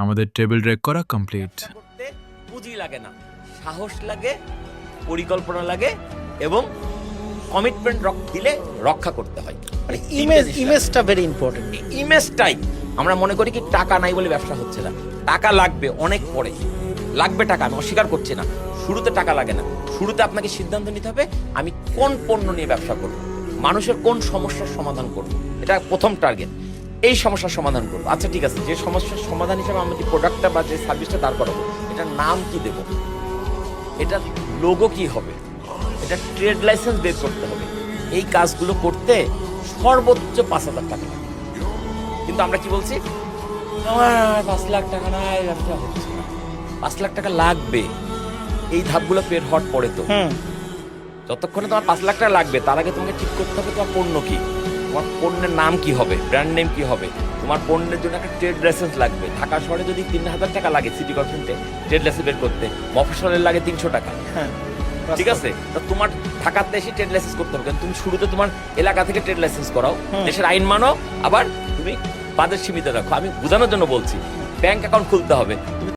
আমাদের table rake করা complete. করতে পুঁজি লাগে না, সাহস লাগে, পরিকল্পনা লাগে এবং কমিটমেন্ট দিলে রক্ষা করতে হয়। মানে ইমেজটা ভেরি ইম্পর্টেন্ট। ইমেজটাই আমরা মনে করি কি টাকা নাই বলে ব্যবসা হচ্ছে না। টাকা লাগবে অনেক পরে, লাগবে টাকা, আমি অস্বীকার করছি না। শুরুতে টাকা লাগে না। শুরুতে আপনাকে সিদ্ধান্ত নিতে হবে আমি কোন পণ্য নিয়ে ব্যবসা করব, মানুষের কোন সমস্যার সমাধান করব, এটা প্রথম টার্গেট। এই সমস্যার সমাধান করবো, আচ্ছা ঠিক আছে, যে সমস্যার সমাধান হিসেবে আমি যে প্রোডাক্টটা বা যে সার্ভিসটা দাঁড় করাবো, এটার নাম কি দেব, এটার লোগো কি হবে, এটা ট্রেড লাইসেন্স বের করতে হবে। এই কাজগুলো করতে সর্বোচ্চ 5,000 টাকা লাগে। কিন্তু আমরা কি বলছি, আমার 5 লাখ টাকা নাই, ব্যবসা হচ্ছে না। 5 লাখ টাকা লাগবে, এই ধাপগুলো পের হওয়ার পরে তো। যতক্ষণে তোমার 5 লাখ টাকা লাগবে তার আগে তোমাকে ঠিক করতে হবে তোমার পণ্য কি, তোমার পণ্যের নাম কি হবে, ব্র্যান্ড নেম কি হবে, তোমার পণ্যের জন্য একটা ট্রেড লাইসেন্স লাগবে। ঢাকা শহরে যদি 3,000 টাকা লাগে সিটি কর্পোরেশনে ট্রেড লাইসেন্স বের করতে, মফস্বলের লাগে 300 টাকা। ঠিক আছে, তো তোমার ঢাকাতে এসে ট্রেড লাইসেন্স করতে হবে, কারণ তুমি শুরুতে তোমার এলাকা থেকে ট্রেড লাইসেন্স করাও, দেশের আইন মানো, আবার তুমি বাজেট সীমিত রাখো। আমি বোঝানোর জন্য বলছি, ব্যাংক অ্যাকাউন্ট খুলতে হবে, তুমি